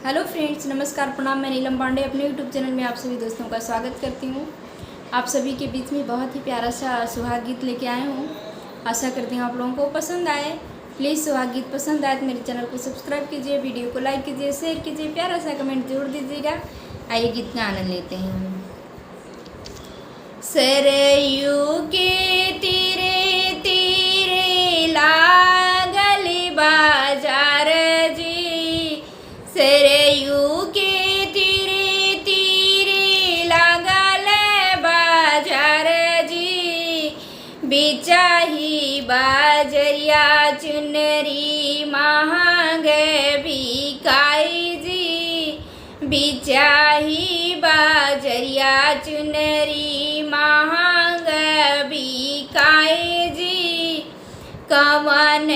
Hello friends, नमस्कार, प्रणाम। मैं नीलम पांडे अपने यूट्यूब चैनल में आप सभी दोस्तों का स्वागत करती हूँ। आप सभी के बीच में बहुत ही प्यारा सा सुहाग गीत लेके आए हूँ। आशा करती हूँ आप लोगों को पसंद आए। प्लीज़ सुहाग गीत पसंद आए तो मेरे चैनल को सब्सक्राइब कीजिए, वीडियो को लाइक कीजिए, शेयर कीजिए, प्यारा सा कमेंट जरूर दीजिएगा। आइए गीत का आनंद लेते हैं। सरयू के तीरे तीरे लागल बाजार जी, सरयू के तीरे तीरे लागल बाजार जी, बिचाही बाजरिया चुनरी महंग बिकाई जी, बिचाही बाजरिया चुनरी महंग बिकाई जी, कवन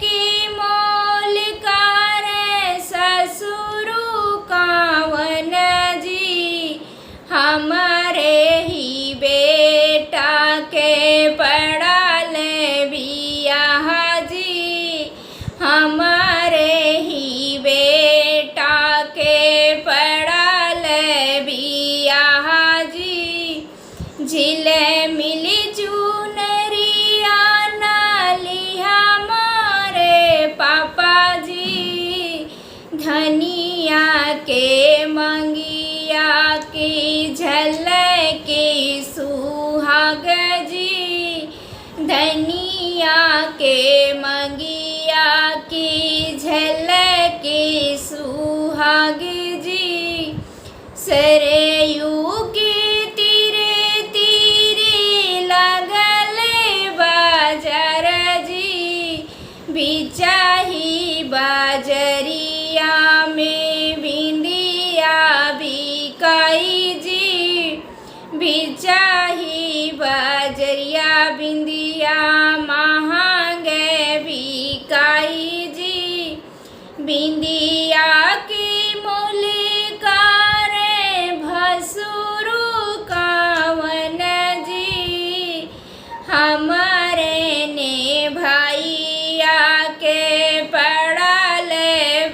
की मोल कर ससुरु कवन जी, हमारे ही बेटा के पड़ल बियाह जी, हमारे ही बेटा के पड़ल बियाह जी, झिले मिली चुनरिया नालिया मोरे पापा जी, धनिया के मंगिया की झलकी सुहाग जी, धनिया के मंगिया की झलकी सुहाग जी, सरयू के तीरे तीरे लागल बाजार जी, बिचाही बाजरिया में बिंदिया बिकाई जी, बिचाही बाजरिया बिंदिया महंग बिकाई जी, बिंदिया की मोल कर भसुरु कवन जी, हमारे ने भैया के पड़ल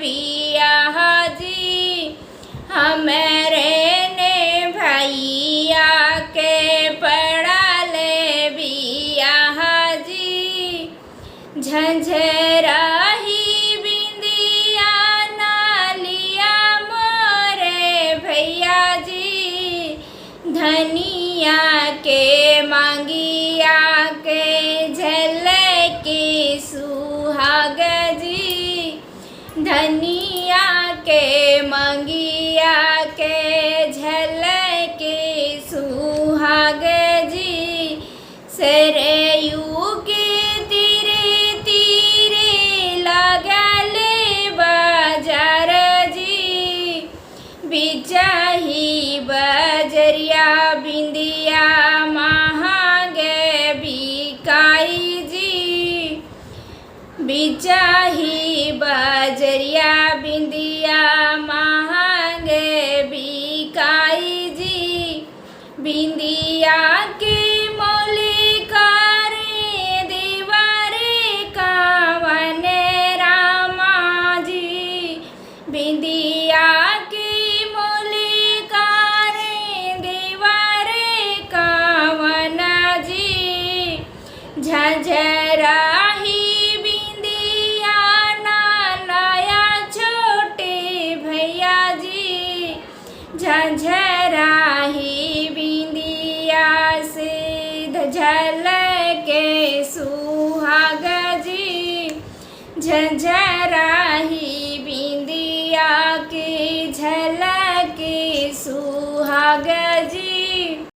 बियाह जी, हमारे ने भैया के पड़ल बियाह जी, झंझराही बिंदिया नालिया मोरे भैया जी, धनिया के मांगिया के झलकी सुहाग जी, धनिया के मंगिया के झलकी सुहाग जी, सरयू के तीरे तीरे लागल बाजार जी, बिचाही बजरिया बिंदिया महंग बिकाई जी, बिचाही बजरिया बिंदिया महंग बिकाई जी, बिंदिया के मोल कर दीवारे कवन रामा जी, बिंदिया के मोल कर दीवारे कवन जी, झंझराही बिंदिया नालाया छोटे भैया जी, झंझराही बिंदिया से झलके सुहाग जी, झंझराही बिंदिया की झलके सुहाग जी।